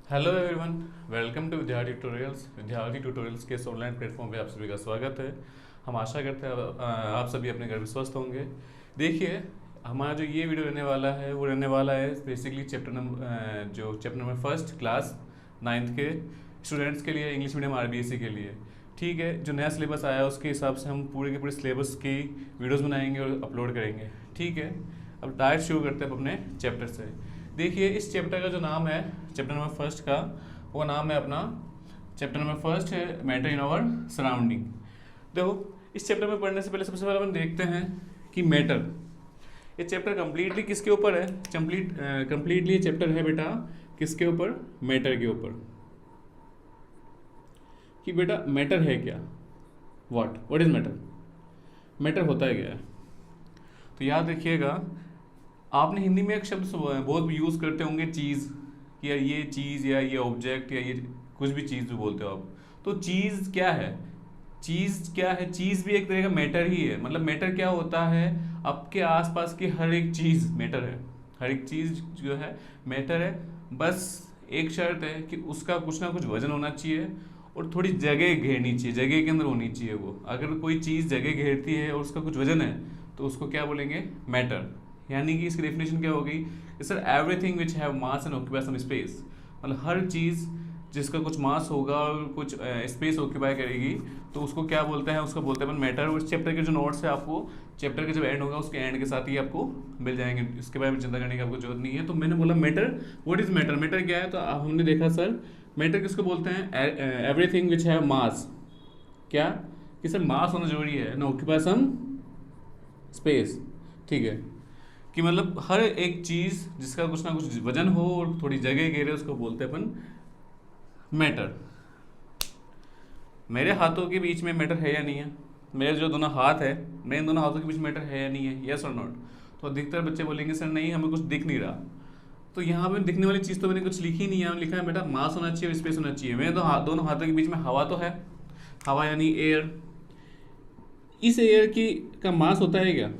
Hello everyone, welcome to विद्यार्थी tutorials के इस ऑनलाइन प्लेटफॉर्म पे आप सभी का स्वागत है। हम आशा करते हैं आप सभी अपने घर में स्वस्थ होंगे। देखिए, हमारा जो ये वीडियो रहने वाला है वो रहने वाला है basically chapter number first class ninth के स्टूडेंट्स के लिए, इंग्लिश मीडियम आरबीएसई के लिए। ठीक है, जो नया सिलेबस आया है उसके हिसाब से हम पूरे के पूरे सिलेबस की वीडियोज़ बनाएंगे और अपलोड करेंगे। ठीक है, अब डायरेक्ट शुरू करते हैं अपने चैप्टर से। देखिए, इस चैप्टर का जो नाम है चैप्टर नंबर फर्स्ट का, वो नाम है अपना चैप्टर नंबर फर्स्ट है मैटर इन आवर सराउंडिंग। देखो, इस चैप्टर में पढ़ने से पहले सबसे पहले अपन देखते हैं कि मैटर, ये चैप्टर कंप्लीटली किसके ऊपर है। कंप्लीटली ये चैप्टर है बेटा किसके ऊपर, मैटर के ऊपर। कि बेटा मैटर है क्या, व्हाट इज मैटर, मैटर होता है क्या है। तो याद रखिएगा, आपने हिंदी में एक शब्द बहुत यूज़ करते होंगे, चीज़, या ये चीज़ या ये ऑब्जेक्ट या ये कुछ भी चीज़ जो बोलते हो आप। तो चीज़ क्या है, चीज़ क्या है, चीज़ भी एक तरह का मैटर ही है। मतलब मैटर क्या होता है, आपके आसपास की हर एक चीज़ मैटर है, हर एक चीज़ जो है मैटर है। बस एक शर्त है कि उसका कुछ ना कुछ वजन होना चाहिए और थोड़ी जगह घेरनी चाहिए, जगह के अंदर होनी चाहिए वो। अगर कोई चीज़ जगह घेरती है और उसका कुछ वजन है तो उसको क्या बोलेंगे, मैटर। यानी कि इसकी डेफिनेशन क्या होगी, sir everything which have mass and occupy some space. मतलब हर चीज़ जिसका कुछ मास होगा और कुछ स्पेस ऑक्यूपाई करेगी तो उसको क्या बोलते हैं, उसको बोलते हैं अपन मैटर। और इस चैप्टर के जो नोट्स है आपको चैप्टर का जब एंड होगा उसके एंड के साथ ही आपको मिल जाएंगे, इसके बारे में चिंता करने की आपको जरूरत नहीं है। तो मैंने बोला matter, what is matter, matter क्या है। तो हमने देखा सर मैटर किसको बोलते हैं, एवरीथिंग विच हैव मास। क्या कि सर मास होना जरूरी है ना, ऑक्यूपाई सम स्पेस। ठीक है, कि मतलब हर एक चीज़ जिसका कुछ ना कुछ वजन हो और थोड़ी जगह घेरे उसको बोलते हैं अपन मैटर। मेरे हाथों के बीच में मैटर है या नहीं है, मेरे जो दोनों हाथ है, मेरे दोनों हाथों के बीच मैटर है या नहीं है, यस और नॉट। तो अधिकतर बच्चे बोलेंगे सर नहीं, हमें कुछ दिख नहीं रहा। तो यहाँ पे दिखने वाली चीज़ तो मैंने कुछ लिखी नहीं है, लिखा है बेटा मास होना चाहिए और स्पेस होना चाहिए। मेरे दोनों हाथों के बीच में हवा तो है, हवा यानी एयर। इस एयर की का मास होता है क्या,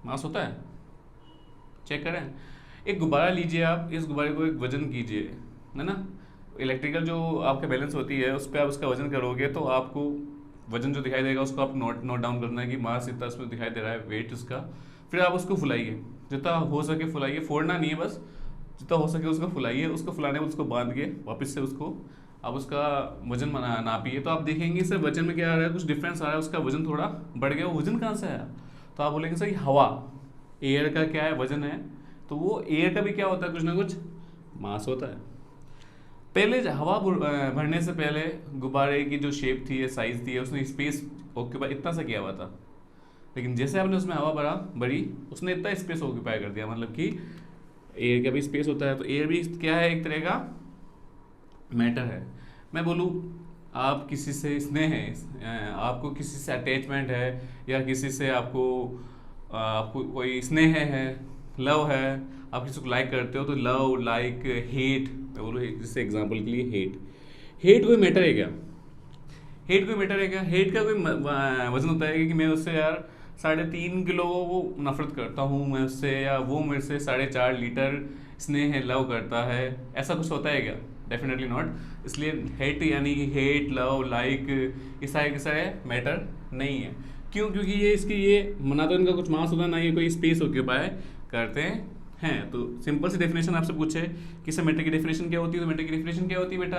मास होता है, चेक करें। एक गुब्बारा लीजिए आप, इस गुब्बारे को एक वजन कीजिए, है ना। इलेक्ट्रिकल जो आपके बैलेंस होती है उस पर आप उसका वजन करोगे तो आपको वजन जो दिखाई देगा उसको आप नोट डाउन करना है कि मास इतना उसमें दिखाई दे रहा है, वेट उसका। फिर आप उसको फुलाइए, जितना हो सके फुलाइए, फोड़ना नहीं है, बस जितना हो सके उसको फुलाइए। उसको फुलाने में उसको बांध के वापस से उसको आप उसका वजन नापिए। तो आप देखेंगे सर वजन में क्या आ रहा है, कुछ डिफरेंस आ रहा है, उसका वजन थोड़ा बढ़ गया। वो वजन कहाँ से आया, तो आप बोलेंगे सर ये हवा, एयर का क्या है, वजन है। तो वो एयर का भी क्या होता है, कुछ ना कुछ मास होता है। पहले हवा भरने से पहले गुब्बारे की जो शेप थी, साइज थी, उसने स्पेस ऑक्यूपाई इतना सा किया हुआ था। लेकिन जैसे आपने उसमें हवा भरी उसने इतना स्पेस ऑक्यूपाई कर दिया। मतलब कि एयर का भी स्पेस होता है, तो एयर भी क्या है, एक तरह का मैटर है। मैं बोलूँ आप किसी से स्नेह है, आपको किसी से अटैचमेंट है, या किसी से आपको कोई स्नेह है, लव है, आप किसी को लाइक करते हो, तो लव, लाइक, हेट, मैं बोलूँ जैसे एग्जांपल के लिए हेट, हेट कोई मैटर है क्या, हेट कोई मैटर है क्या। हेट का कोई वजन होता है कि मैं उससे यार 3.5 किलो वो नफरत करता हूँ मैं उससे, या वो मेरे से 4.5 लीटर स्नेह है, लव करता है, ऐसा कुछ होता है क्या, डेफिनेटली नॉट। इसलिए हेट यानी कि हेट, लव, लाइक, ये सारे के सारे मैटर नहीं है। क्यों, क्योंकि ये ना तो इनका कुछ मास होता है, ना ये कोई स्पेस ऑक्यूपाई करते हैं। तो सिंपल सी डेफिनेशन आपसे पूछे कि सर मैटर की डेफिनेशन क्या होती है, तो मैटर की डेफिनेशन क्या होती है बेटा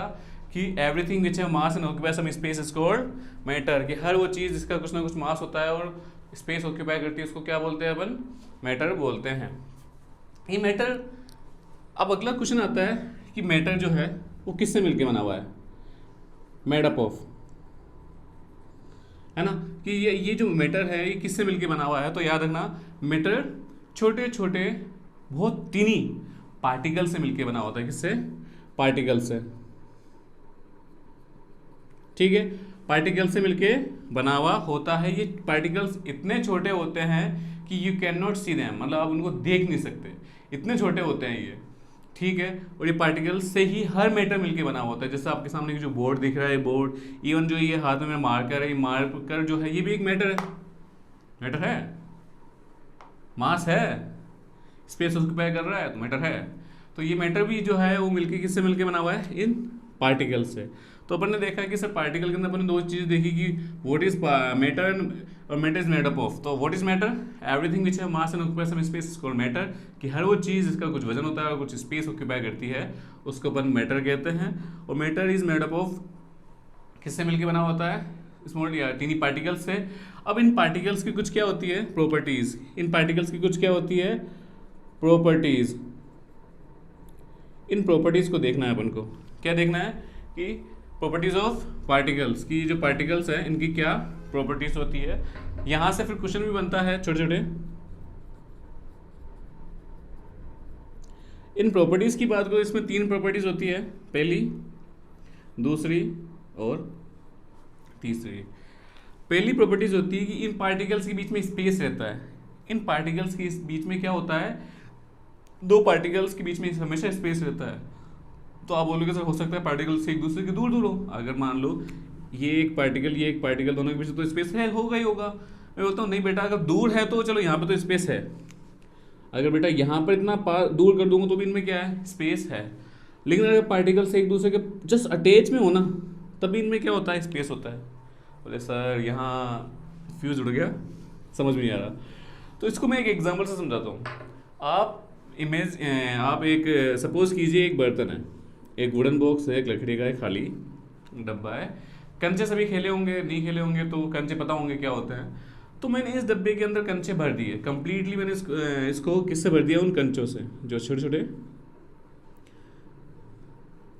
कि एवरीथिंग विच है mass and occupy some space is called matter. कि हर वो चीज़ जिसका कुछ ना कुछ मास होता है और स्पेस ऑक्यूपाई करती है उसको क्या बोलते हैं अपन, मैटर बोलते हैं। ये मैटर, अब अगला क्वेश्चन आता है कि मैटर जो है वो किससे मिलके बना हुआ है, मेड अप ऑफ, है ना। कि ये जो मैटर है ये किससे मिलके बना हुआ है। तो याद रखना मैटर छोटे छोटे बहुत टीनी पार्टिकल से मिलके बना होता है, किससे, पार्टिकल से। ठीक है, पार्टिकल से मिलके बना हुआ होता है। ये पार्टिकल्स इतने छोटे होते हैं कि you can not see them, मतलब आप उनको देख नहीं सकते, इतने छोटे होते हैं ये। ठीक है, और ये पार्टिकल्स से ही हर मैटर मिलके बना होता है। जैसे आपके सामने जो बोर्ड दिख रहा है, बोर्ड, इवन जो ये हाथ में मेरा मार्कर है, ये मार्कर जो है ये भी एक मैटर है, मैटर है, मास है, स्पेस ऑक्यूपाई कर रहा है तो मैटर है। तो ये मैटर भी जो है वो मिलके किससे मिलके बना हुआ है, इन पार्टिकल से। तो अपन ने देखा कि सर पार्टिकल के अंदर अपन ने दो चीज़ देखी कि व्हाट इज मैटर और matter is made up of. तो what is matter, everything which है mass and occupy some space is called matter, कि हर वो चीज़ जिसका कुछ वजन होता है और कुछ स्पेस ऑक्यूपाई करती है उसको अपन मैटर कहते हैं। और matter is made up of किससे मिलके बना होता है, स्मॉल या टीनी पार्टिकल्स से। अब इन पार्टिकल्स की कुछ क्या होती है, प्रॉपर्टीज। इन पार्टिकल्स की कुछ क्या होती है, प्रॉपर्टीज। इन प्रॉपर्टीज को देखना है अपन को। क्या देखना है कि प्रॉपर्टीज ऑफ पार्टिकल्स की, जो पार्टिकल्स है इनकी क्या प्रॉपर्टीज होती है। यहां से फिर क्वेश्चन भी बनता है छोटे छोटे। इन प्रॉपर्टीज की बात करो, इसमें 3 प्रॉपर्टीज होती है, पहली, दूसरी और तीसरी। पहली प्रॉपर्टीज होती है कि इन पार्टिकल्स के बीच में स्पेस रहता है। इन पार्टिकल्स के बीच में क्या होता है, दो पार्टिकल्स के बीच में हमेशा स्पेस रहता है। तो आप बोलोगे सर हो सकता है पार्टिकल्स एक दूसरे के दूर दूर हो। अगर मान लो ये एक पार्टिकल दोनों के बीच तो स्पेस है, होगा ही होगा। मैं बोलता हूँ नहीं बेटा, अगर दूर है तो चलो यहाँ पे तो स्पेस है, अगर बेटा यहाँ पर इतना दूर कर दूंगा तो भी इनमें क्या है, स्पेस है। लेकिन अगर पार्टिकल्स एक दूसरे के जस्ट अटैच में हो ना, तभी इनमें क्या होता है, स्पेस होता है। बोले सर यहाँ फ्यूज उड़ गया, समझ में नहीं आ रहा। तो इसको मैं एक एग्जांपल से समझाता हूँ। आप एक सपोज कीजिए एक बर्तन है, एक वुडन बॉक्स है, एक लकड़ी का है, खाली डब्बा है। कंचे सभी खेले होंगे, नहीं खेले होंगे तो कंचे पता होंगे क्या होते हैं। तो मैंने इस डब्बे के अंदर कंचे भर दिए कंप्लीटली। मैंने इसको किससे भर दिया, उन कंचों से जो छोटे छोटे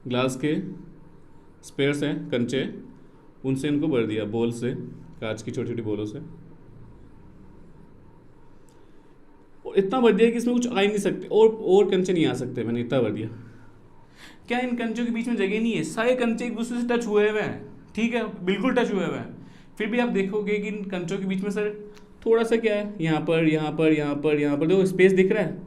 ग्लास के स्पेयर्स हैं, कंचे, उनसे इनको भर दिया, बॉल से, कांच की छोटी छोटी बॉलों से। और इतना भर दिया कि इसमें कुछ आ ही नहीं सकते, और कंचे नहीं आ सकते। मैंने इतना भर दिया। क्या इन कंचों के बीच में जगह नहीं है, सारे कंचे एक दूसरे से टच हुए हुए हैं, ठीक है, बिल्कुल टच हुए हुए हैं। फिर भी आप देखोगे कि इन कंचों के बीच में सर थोड़ा सा क्या है, यहाँ पर यहाँ पर यहाँ पर यहाँ पर देखो स्पेस दिख रहा है।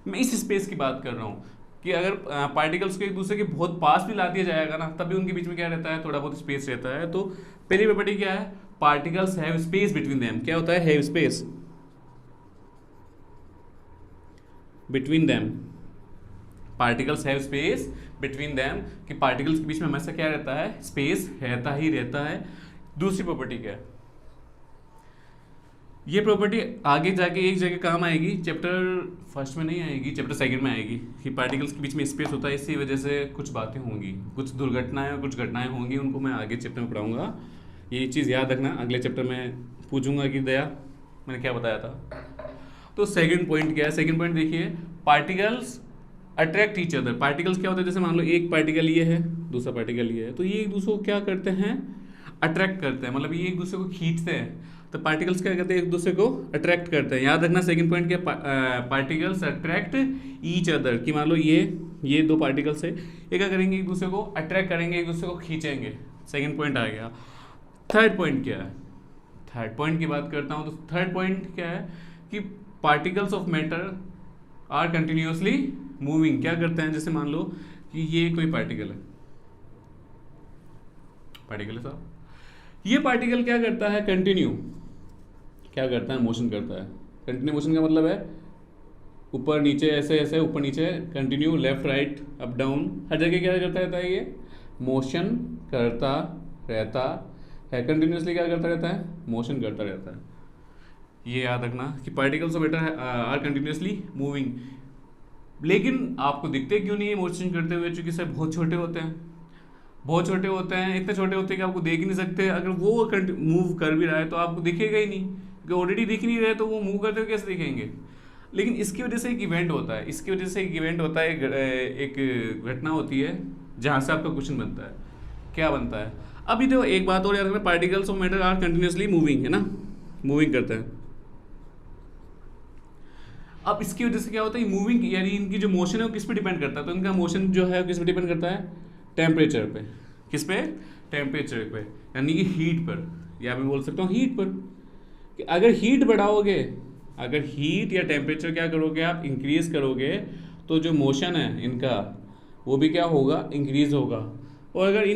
मैं इस स्पेस की बात कर रहा हूँ कि अगर पार्टिकल्स को एक दूसरे के बहुत पास भी ला दिया जाएगा ना, तभी उनके बीच में क्या रहता है, थोड़ा बहुत स्पेस रहता है। तो पहली प्रॉपर्टी क्या है, particles have space between them. क्या होता है, have space between them. Particles have space between them, कि पार्टिकल्स के बीच में हमेशा क्या रहता है, स्पेस रहता ही रहता है। दूसरी प्रॉपर्टी क्या है, ये प्रॉपर्टी आगे जाके एक जगह काम आएगी, चैप्टर फर्स्ट में नहीं आएगी, चैप्टर सेकंड में आएगी, कि पार्टिकल्स के बीच में स्पेस होता है, इसी वजह से कुछ बातें होंगी, कुछ दुर्घटनाएं और कुछ घटनाएं होंगी, उनको मैं आगे चैप्टर में पढ़ाऊंगा। ये चीज़ याद रखना, अगले चैप्टर में पूछूंगा कि दया मैंने क्या बताया था। तो सेकंड पॉइंट क्या है, सेकंड पॉइंट देखिए, particles attract each other. Particles क्या होते हैं, जैसे मान लो एक पार्टिकल ये है, दूसरा पार्टिकल ये है, तो ये एक दूसरे को क्या करते हैं, अट्रैक्ट करते हैं, मतलब ये एक दूसरे को खींचते हैं। तो पार्टिकल्स क्या करते हैं, एक दूसरे को अट्रैक्ट करते हैं। याद रखना सेकंड पॉइंट क्या, पार्टिकल्स अट्रैक्ट ईच अदर, कि मान लो ये दो पार्टिकल्स है, ये क्या करेंगे, एक दूसरे को अट्रैक्ट करेंगे, एक दूसरे को खींचेंगे। सेकंड पॉइंट आ गया। थर्ड पॉइंट क्या है, थर्ड पॉइंट की बात करता हूँ। तो थर्ड पॉइंट क्या है कि particles of matter are continuously moving. क्या करते हैं, जैसे मान लो कि ये कोई पार्टिकल है साहब, ये पार्टिकल क्या करता है, कंटिन्यू क्या करता है, मोशन करता है। कंटिन्यू मोशन का मतलब है ऊपर नीचे, ऐसे ऐसे ऊपर नीचे, continue, left right up down, हर जगह क्या करता रहता है, ये मोशन करता रहता है। कंटिन्यूसली क्या करता रहता है, मोशन करता रहता है। ये याद रखना कि particles of matter are continuously moving. लेकिन आपको दिखते क्यों नहीं है मोशन करते हुए, चूंकि सर बहुत छोटे होते हैं, बहुत छोटे होते हैं, इतने छोटे होते हैं कि आपको देख ही नहीं सकते। अगर वो मूव कर भी रहा है तो आपको दिखेगा ही नहीं, क्योंकि ऑलरेडी दिख नहीं रहे, तो वो मूव करते हुए कैसे दिखेंगे। लेकिन इसकी वजह से एक इवेंट होता है, इसकी वजह से एक इवेंट होता है, एक घटना होती है जहाँ से आपका क्वेश्चन बनता है। क्या बनता है, अभी देखो एक बात और याद रखना, particles of matter are continuously moving, है ना, मूविंग करते हैं। अब इसकी वजह से क्या होता है, मूविंग यानी इनकी जो मोशन है वो किस पे डिपेंड करता है, तो इनका मोशन जो है किस पे डिपेंड करता है, टेम्परेचर पे। किस पे, टेम्परेचर पे, यानी कि हीट पर, या मैं बोल सकता हूँ हीट पर। कि अगर हीट बढ़ाओगे, अगर हीट या टेम्परेचर क्या करोगे आप, इंक्रीज करोगे, तो जो मोशन है इनका वो भी क्या होगा, इंक्रीज होगा। और अगर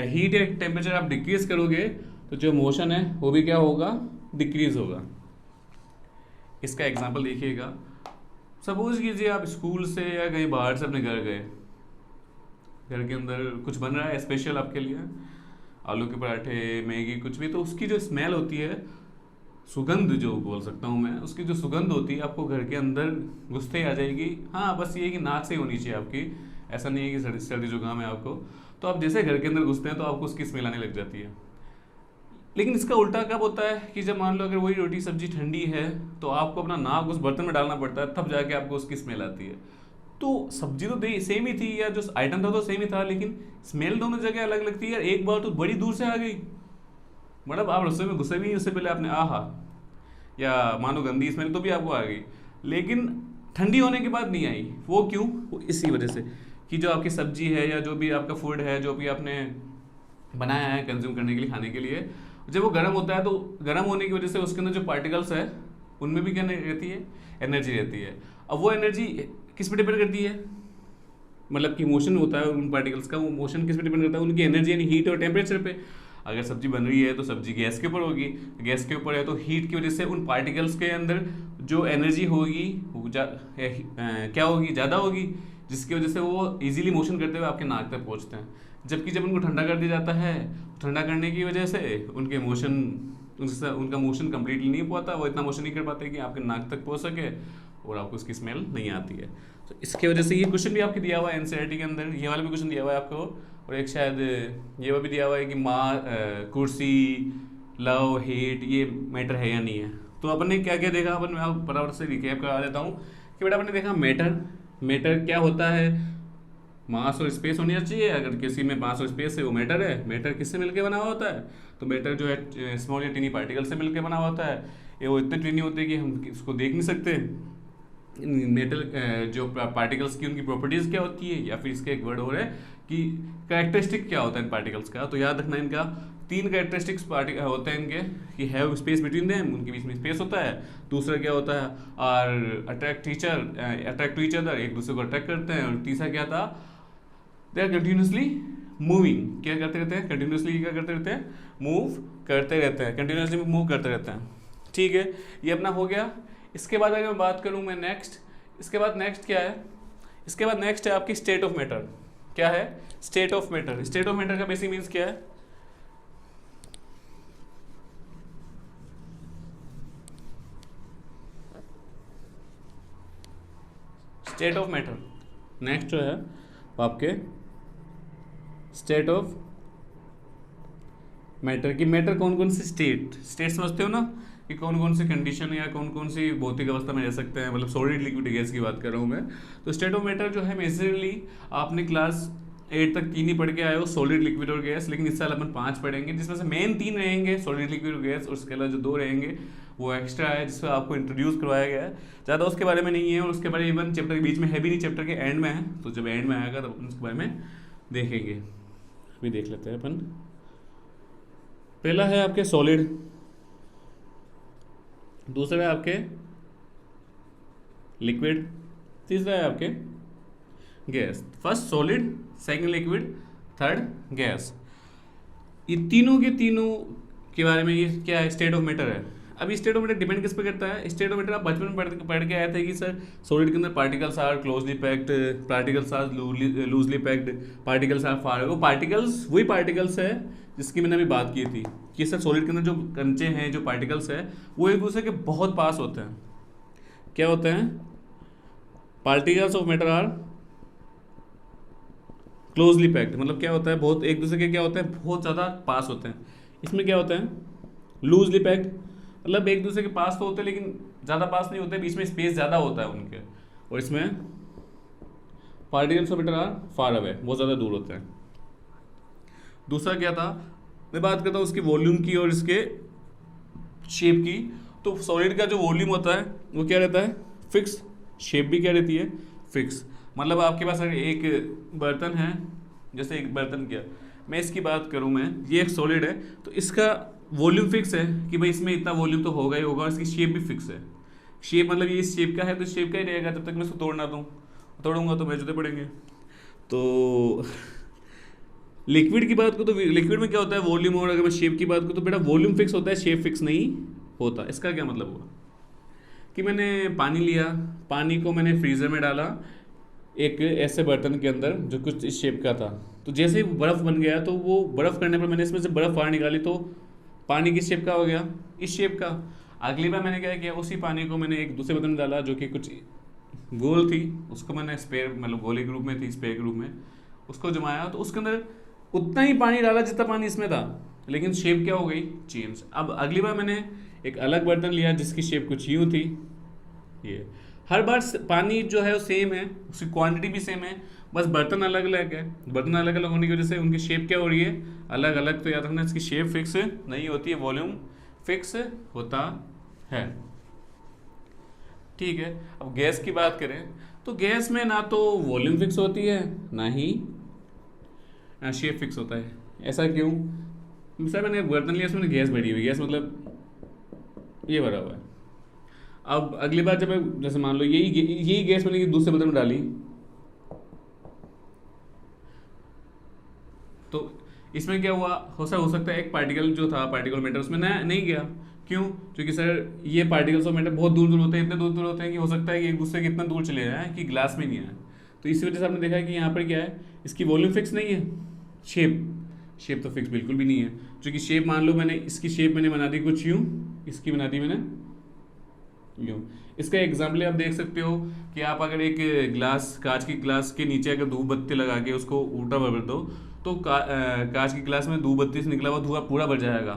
हीट या टेम्परेचर आप डिक्रीज करोगे तो जो मोशन है वो भी क्या होगा, डिक्रीज होगा। इसका एग्जाम्पल देखिएगा, सपोज कीजिए आप स्कूल से या कहीं बाहर से अपने घर गए, घर के अंदर कुछ बन रहा है स्पेशल आपके लिए, आलू के पराठे, मैगी, कुछ भी, तो उसकी जो स्मेल होती है, सुगंध जो बोल सकता हूँ मैं, उसकी जो सुगंध होती है आपको घर के अंदर घुसते ही आ जाएगी। हाँ, बस ये है कि नाक से ही होनी चाहिए आपकी, ऐसा नहीं है कि सर्दी सर्दी जुकाम है आपको। तो आप जैसे घर के अंदर घुसते हैं तो आपको उसकी स्मेल आने लग जाती है। लेकिन इसका उल्टा कब होता है कि जब मान लो अगर वही रोटी सब्जी ठंडी है तो आपको अपना नाक उस बर्तन में डालना पड़ता है, तब जाके आपको उसकी स्मेल आती है। तो सब्जी तो सेम ही थी, या जो आइटम था तो सेम ही था, लेकिन स्मेल दोनों जगह अलग लगती है यार। एक बार तो बड़ी दूर से आ गई, मतलब आप रसोई में घुसे भी नहीं उससे पहले आपने आहा, या मानो गंदी स्मेल तो भी आपको आ गई, लेकिन ठंडी होने के बाद नहीं आई। वो क्यों? वो इसी वजह से कि जो आपकी सब्जी है या जो भी आपका फूड है, जो भी आपने बनाया है कंज्यूम करने के लिए, खाने के लिए, जब वो गर्म होता है तो गर्म होने की वजह से उसके अंदर जो पार्टिकल्स है उनमें भी क्या रहती है? एनर्जी रहती है। अब वो एनर्जी किस पे डिपेंड करती है? मतलब कि मोशन होता है उन पार्टिकल्स का, वो मोशन किस पे डिपेंड करता है? उनकी एनर्जी यानी हीट और टेम्परेचर पे। अगर सब्जी बन रही है तो सब्जी गैस के ऊपर होगी, गैस के ऊपर है तो हीट की वजह से उन पार्टिकल्स के अंदर जो एनर्जी होगी वो क्या होगी? ज़्यादा होगी, जिसकी वजह से वो इजीली मोशन करते हुए आपके नाक तक पहुंचते हैं। जबकि जब उनको ठंडा कर दिया जाता है, ठंडा करने की वजह से उनके मोशन उनका मोशन कम्प्लीटली नहीं पाता, वो इतना मोशन नहीं कर पाते कि आपके नाक तक पहुंच सके और आपको उसकी स्मेल नहीं आती है। तो इसके वजह से ये क्वेश्चन भी आपके दिया हुआ है एनसीईआरटी के अंदर, ये वाला भी क्वेश्चन दिया हुआ है आपको, और एक शायद ये भी दिया हुआ है कि कुर्सी, लव, हेट, ये मैटर है या नहीं है। तो अपन ने क्या क्या देखा, अपन मैं बराबर से रिकैप करा देता हूँ कि बेटा अपन ने देखा मैटर। मैटर क्या होता है? मास और स्पेस होनी चाहिए। अगर किसी में मास और स्पेस है वो मैटर है। मैटर किससे मिलकर बना हुआ होता है? तो मैटर जो है स्मॉल या टीनी पार्टिकल से मिलकर बना हुआ होता है। ये वो इतने टीनी होते हैं कि हम इसको देख नहीं सकते। मेटल जो पार्टिकल्स की उनकी प्रॉपर्टीज़ क्या होती है, या फिर इसका एक वर्ड और है कि कैरेक्टरिस्टिक क्या होता है इन पार्टिकल्स का। तो याद रखना इनका 3 कैरेक्टरिस्टिक्स होते हैं इनके कि हैव स्पेस बिटवीन देम, उनके बीच में स्पेस होता है। दूसरा क्या होता है? और अट्रैक्ट टू ईच अदर, एक दूसरे को अट्रैक्ट करते हैं। और तीसरा क्या था? दे आर कंटिन्यूसली मूविंग, क्या करते रहते हैं? कंटिन्यूसली क्या करते रहते हैं? मूव करते रहते हैं, कंटिन्यूसली मूव करते रहते हैं। ठीक है, ये अपना हो गया। इसके बाद अगर मैं बात करूं मैं नेक्स्ट, इसके बाद नेक्स्ट क्या है? इसके बाद नेक्स्ट है आपकी स्टेट ऑफ मैटर। क्या है? State of matter. State of matter का बेसिक मीन्स क्या है? State of matter. नेक्स्ट जो है वो आपके स्टेट ऑफ मैटर की, मैटर कौन कौन सी स्टेट समझते हो ना, कि कौन कौन सी कंडीशन या कौन कौन सी भौतिक अवस्था में रह सकते हैं, मतलब सॉलिड, लिक्विड, गैस की बात कर रहा हूँ मैं। तो स्टेट ऑफ मैटर जो है मेजरली आपने क्लास 8 तक 3 ही पढ़ के आए हो, सॉलिड, लिक्विड और गैस। लेकिन इस साल अपन 5 पढ़ेंगे, जिसमें से मेन 3 रहेंगे, सॉलिड, लिक्विड और गैस, और उसके अलावा जो 2 रहेंगे वो एक्स्ट्रा है, जिसमें आपको इंट्रोड्यूस करवाया गया है। ज़्यादा उसके बारे में नहीं है, और उसके बारे में इवन चैप्टर के बीच में है भी नहीं, चैप्टर के एंड में है। तो जब एंड में आएगा तब अपन उसके बारे में देखेंगे। अभी देख लेते हैं अपन। पहला है आपके सॉलिड, दूसरा है आपके लिक्विड, तीसरा है आपके gas. First solid, second liquid, third gas. ये तीनों के तीनों के बारे में ये क्या है? स्टेट ऑफ मैटर है। अभी स्टेट ऑफ मैटर डिपेंड किस पे करता है? स्टेट ऑफ मैटर आप बचपन में पढ़ के आए थे कि सर सॉलिड के अंदर particles are closely packed, particles are loosely packed, particles are far. वो पार्टिकल्स वही पार्टिकल्स है जिसकी मैंने अभी बात की थी कि सर सॉलिड के अंदर जो कंचे हैं, जो पार्टिकल्स है, वो एक दूसरे के बहुत पास होते हैं। क्या होते हैं? Particles of matter are closely packed. मतलब क्या होता है? बहुत एक दूसरे के क्या होते हैं? बहुत ज़्यादा पास होते हैं। इसमें क्या होता है? लूजली पैक्ड, मतलब एक दूसरे के पास तो होते हैं लेकिन ज़्यादा पास नहीं होते, बीच में स्पेस ज़्यादा होता है उनके। और इसमें particles of matter are far away, बहुत ज़्यादा दूर होते हैं। दूसरा क्या था? मैं बात करता हूँ उसकी वॉल्यूम की और इसके शेप की। तो सॉलिड का जो वॉल्यूम होता है वो क्या रहता है? फिक्स। शेप भी क्या रहती है? फिक्स। मतलब आपके पास अगर एक बर्तन है, जैसे एक बर्तन क्या, मैं इसकी बात करूँ, मैं ये एक सॉलिड है तो इसका वॉल्यूम फिक्स है कि भाई इसमें इतना वॉल्यूम तो होगा ही होगा, और इसकी शेप भी फिक्स है। शेप मतलब ये इस शेप का है तो शेप का ही रहेगा जब तक मैं इसको तोड़ना दूँ। तोड़ूंगा तो मेरे जूते पड़ेंगे। तो लिक्विड की बात करूँ तो लिक्विड में क्या होता है? वॉल्यूम। और अगर मैं शेप की बात करूँ तो बेटा वॉल्यूम फिक्स होता है, शेप फिक्स नहीं होता। इसका क्या मतलब हुआ कि मैंने पानी लिया, पानी को मैंने फ्रीज़र में डाला एक ऐसे बर्तन के अंदर जो कुछ इस शेप का था। तो जैसे ही बर्फ़ बन गया तो वो बर्फ़ करने पर मैंने इसमें से बर्फ़ बाहर निकाली तो पानी किस शेप का हो गया, इस शेप का। अगली बार मैंने क्या किया, उसी पानी को मैंने एक दूसरे बर्तन में डाला जो कि कुछ गोल थी, उसको मैंने स्पेयर मतलब गोले के रूप में थी, स्पेयर के रूप में उसको जमाया, तो उसके अंदर उतना ही पानी डाला जितना पानी इसमें था, लेकिन शेप क्या हो गई, चेंज। अब अगली बार मैंने एक अलग बर्तन लिया जिसकी शेप कुछ यूँ थी। ये हर बार पानी जो है वो सेम है, उसकी क्वांटिटी भी सेम है, बस बर्तन अलग अलग है। बर्तन अलग अलग होने की वजह से उनकी शेप क्या हो रही है, अलग अलग। तो याद रखना इसकी शेप फिक्स नहीं होती है, वॉल्यूम फिक्स होता है। ठीक है। अब गैस की बात करें तो गैस में ना तो वॉल्यूम फिक्स होती है ना ही शेप फिक्स होता है। ऐसा क्यों? सर मैंने बर्तन लिया, उसमें गैस भरी हुई, गैस मतलब ये भरा हुआ है। अब अगली बार जब मैं जैसे मान लो यही गैस मैंने दूसरे बर्तन में डाली, तो इसमें क्या हुआ, हो सकता है एक पार्टिकल जो था, पार्टिकल मैटर उसमें नहीं गया। क्यों? क्योंकि सर ये पार्टिकल्स ऑफ मैटर बहुत दूर दूर होते हैं, इतने दूर दूर होते हैं कि हो सकता है कि एक दूसरे के इतना दूर चले जाएं कि ग्लास में नहीं आए। तो इसी वजह से आपने देखा है कि यहाँ पर क्या है, इसकी वॉल्यूम फिक्स नहीं है, शेप तो फिक्स बिल्कुल भी नहीं है। क्योंकि शेप मान लो मैंने इसकी शेप मैंने बना दी कुछ यूँ, इसकी बना दी मैंने यूँ। इसका एग्जाम्पल आप देख सकते हो कि आप अगर एक ग्लास, कांच की ग्लास के नीचे अगर धूप बत्ती लगा के उसको उल्टा भर दो तो कांच की ग्लास में धूप बत्ती से निकला हुआ धुआं पूरा भर जाएगा,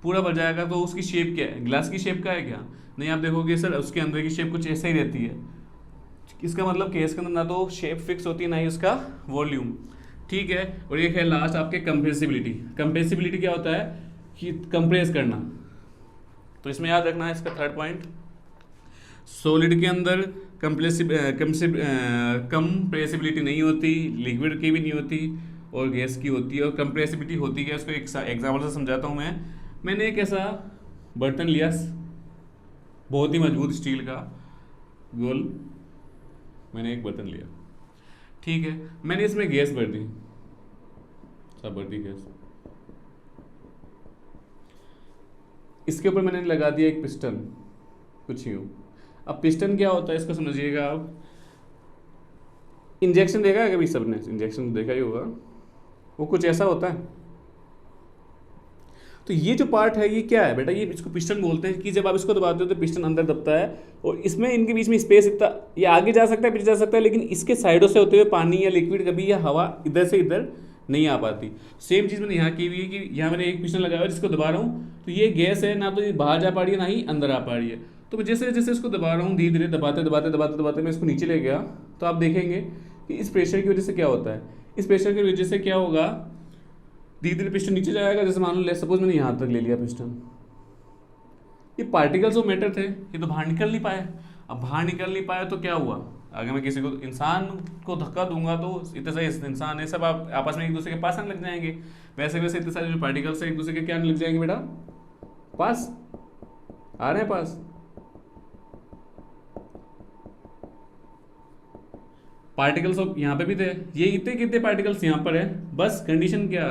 पूरा भर जाएगा। तो उसकी शेप क्या है, ग्लास की शेप का है क्या? नहीं, आप देखोगे सर उसके अंदर की शेप कुछ ऐसा ही रहती है। इसका मतलब केस के अंदर ना तो शेप फिक्स होती है ना ही उसका वॉल्यूम। ठीक है। और एक है लास्ट आपके कंप्रेसिबिलिटी। कंप्रेसिबिलिटी क्या होता है कि कंप्रेस करना। तो इसमें याद रखना है इसका थर्ड पॉइंट, सॉलिड के अंदर कंप्रेसिबिलिटी नहीं होती, लिक्विड की भी नहीं होती और गैस की होती है। और कंप्रेसिबिलिटी होती है, उसको एक एग्जाम्पल से समझाता हूँ मैंने एक ऐसा बर्तन लिया, बहुत ही मजबूत स्टील का गोल, मैंने एक बर्तन लिया, ठीक है। मैंने इसमें गैस भर दी, सब भर दी गैस। इसके ऊपर मैंने लगा दिया एक पिस्टन, कुछ यूँ। अब पिस्टन क्या होता है इसको समझिएगा आप। इंजेक्शन देखा है कभी सबने? इंजेक्शन देखा ही होगा, वो कुछ ऐसा होता है। तो ये जो पार्ट है ये क्या है बेटा, ये इसको पिस्टन बोलते हैं कि जब आप इसको दबाते हो तो पिस्टन अंदर दबता है और इसमें इनके बीच में स्पेस इतना, ये आगे जा सकता है पीछे जा सकता है, लेकिन इसके साइडों से होते हुए पानी या लिक्विड कभी या हवा इधर से इधर नहीं आ पाती। सेम चीज़ मैंने यहाँ की हुई है कि यहाँ मैंने एक पिस्टन लगाया है जिसको दबा रहा हूँ, तो ये गैस है ना तो ये बाहर जा पा रही है ना ही अंदर आ पा रही है। तो मैं जैसे जैसे इसको दबा रहा हूँ, धीरे धीरे दबाते दबाते दबाते दबाते मैं इसको नीचे ले गया, तो आप देखेंगे कि इस प्रेशर की वजह से क्या होता है, इस प्रेशर की वजह से क्या होगा, धीरे धीरे पिस्टन नीचे जाएगा। जैसे मान लो सपोज मैंने यहाँ तक ले लिया पिस्टन, ये पार्टिकल्स ऑफ मैटर थे, ये तो बाहर निकल नहीं पाए। अब बाहर निकल नहीं पाया तो क्या हुआ, अगर मैं किसी को इंसान को धक्का दूंगा तो इतने सारे इंसान है सब आप आपस में एक दूसरे के पास आने लग जाएंगे। वैसे वैसे इतने सारे जो पार्टिकल्स है एक दूसरे के क्या आने लग जाएंगे बेटा, पास आ रहे हैं पास। पार्टिकल्स ऑफ यहाँ पे भी थे, ये इतने कितने पार्टिकल्स यहाँ पर है, बस कंडीशन क्या,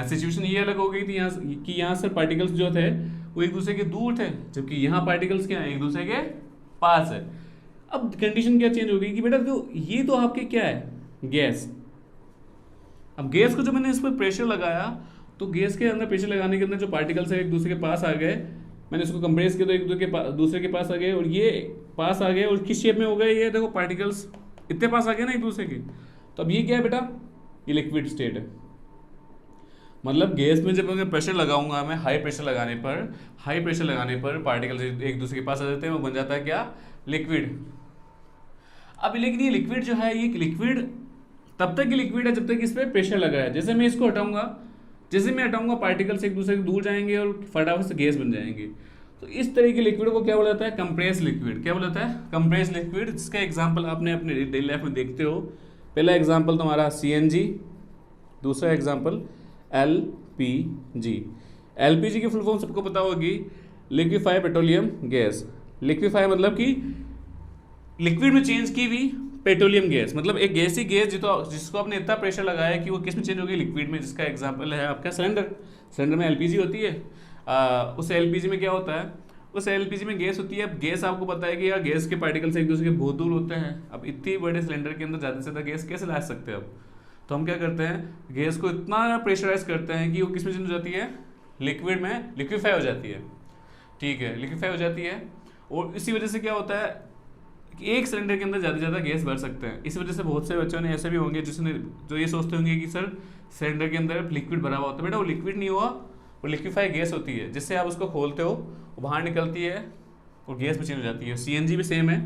सिचुएशन ये अलग हो गई थी यहाँ कि यहाँ से पार्टिकल्स जो थे वो एक दूसरे के दूर थे, जबकि यहाँ पार्टिकल्स क्या है एक दूसरे के पास है। अब कंडीशन क्या चेंज हो गई कि बेटा जो ये तो आपके क्या है, गैस। अब गैस को जो मैंने इस पर प्रेशर लगाया तो गैस के अंदर प्रेशर लगाने के अंदर जो पार्टिकल्स है एक दूसरे के पास आ गए, मैंने इसको कंप्रेस किया तो एक दूसरे के पास आ गए और ये पास आ गए। और किस शेप में हो गए, ये देखो पार्टिकल्स इतने पास आ गए ना एक दूसरे के। तो अब ये क्या है बेटा, ये लिक्विड स्टेट है। मतलब गैस में जब मैं प्रेशर लगाऊंगा, मैं हाई प्रेशर लगाने पर पार्टिकल्स एक दूसरे के पास आ जाते हैं, वो बन जाता है क्या, लिक्विड। अब लेकिन ये लिक्विड जो है, ये लिक्विड तब तक ये लिक्विड है जब तक इस पर प्रेशर लगा है। जैसे मैं इसको हटाऊंगा, जैसे मैं हटाऊंगा पार्टिकल्स एक दूसरे से दूर जाएंगे और फटाफट से गैस बन जाएंगे। तो इस तरह के लिक्विड को क्या बोला जाता है, कंप्रेस लिक्विड। क्या बोला जाता है, कंप्रेस लिक्विड। जिसका एग्जांपल आपने अपने डेली लाइफ में देखते हो। पहला एग्जांपल तुम्हारा CNG, दूसरा एग्जांपल LPG। LPG की फुल फॉर्म सबको पता होगी, लिक्विफाई पेट्रोलियम गैस। लिक्विफाई मतलब कि लिक्विड में चेंज की हुई पेट्रोलियम गैस, मतलब एक गैस ही गैस जिसको आपने इतना प्रेशर लगाया कि वो किस में चेंज होगी, लिक्विड में। जिसका एग्जांपल है आपका सिलेंडर में LPG होती है। उस LPG में क्या होता है, उस एलपीजी में गैस होती है। अब गैस आपको पता है कि यार गैस के पार्टिकल्स एक दूसरे के बहुत दूर होते हैं। अब इतनी बड़े सिलेंडर के अंदर ज़्यादा से ज़्यादा गैस कैसे ला सकते हैं? अब तो हम क्या करते हैं, गैस को इतना प्रेशराइज करते हैं कि वो किस में चेंज हो जाती है, लिक्विड में लिक्विफाई हो जाती है। ठीक है, लिक्विफाई हो जाती है। और इसी वजह से क्या होता है कि एक सिलेंडर के अंदर ज़्यादा से ज़्यादा गैस भर सकते हैं। इस वजह से बहुत से बच्चों ने ऐसे भी होंगे जिसने जो ये सोचते होंगे कि सर सिलेंडर के अंदर लिक्विड भरा हुआ होता है। बेटा वो लिक्विड नहीं हुआ, वो लिक्विफाई गैस होती है, जिससे आप उसको खोलते हो वो बाहर निकलती है और गैस में चेंज हो जाती है। सीएनजी भी सेम है,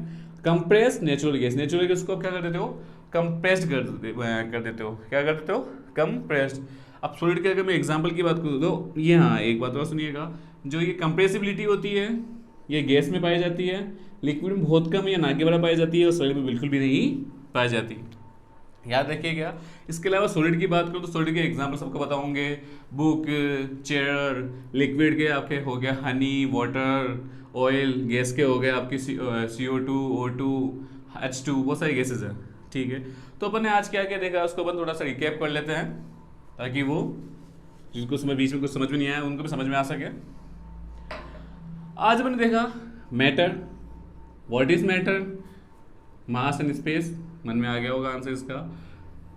compressed natural gas. Natural gas को आप क्या कर देते हो, कंप्रेस्ड कर देते हो। क्या कर देते हो, कंप्रेस्ड। अब सॉलिड के अगर मैं एग्जांपल की बात करूँ तो ये, हाँ एक बात और सुनिएगा, जो ये कंप्रेसिबिलिटी होती है ये गैस में पाई जाती है, लिक्विड में बहुत कम या ना के बराबर पाई जाती है, और सॉलिड में बिल्कुल भी नहीं पाई जाती। याद रखिएगा। इसके अलावा सॉलिड की बात करूँ तो सॉलिड के एग्जांपल सबको बताऊंगे, बुक, चेयर। लिक्विड के आपके हो गया हनी, वाटर, ऑयल। गैस के हो गए आपकी CO2, O2, H2, बहुत सारी गैसेज हैं। ठीक है, तो अपन ने आज क्या क्या देखा उसको अपन थोड़ा सा रिकैप कर लेते हैं, ताकि वो जिनको समय बीच में कुछ समझ में नहीं आया उनको भी समझ में आ सके। आज अपन ने देखा matter, what is matter, mass and space. मन में आ गया होगा आंसर इसका।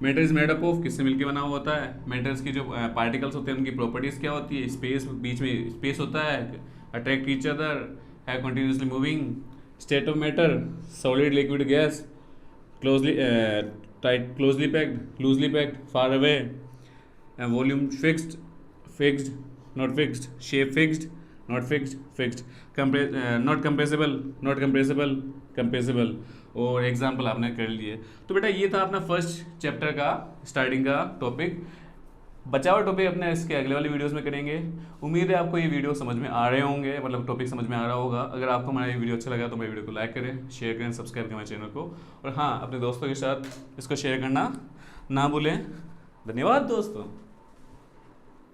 Matter is made up of, किससे मिलकर बना हुआ होता है। मैटर्स की जो पार्टिकल्स होते हैं उनकी प्रॉपर्टीज क्या होती है। स्पेस, बीच में स्पेस होता है, अट्रैक्ट ईच अदर, है continuously moving. State of matter, solid, liquid, gas, closely tight, closely packed, loosely packed, far away, volume fixed, fixed, not fixed, shape fixed, not fixed, fixed, not compressible, not compressible, compressible. और example आपने कर लिए। तो बेटा ये था अपना first chapter का स्टार्टिंग का टॉपिक। बचा हुआ टॉपिक अपने इसके अगले वाली वीडियोस में करेंगे। उम्मीद है आपको ये वीडियो समझ में आ रहे होंगे, मतलब टॉपिक समझ में आ रहा होगा। अगर आपको हमारा ये वीडियो अच्छा लगा तो मेरे वीडियो को लाइक करें, शेयर करें, सब्सक्राइब करें हमारे चैनल को, और हाँ अपने दोस्तों के साथ इसको शेयर करना ना भूलें। धन्यवाद दोस्तों।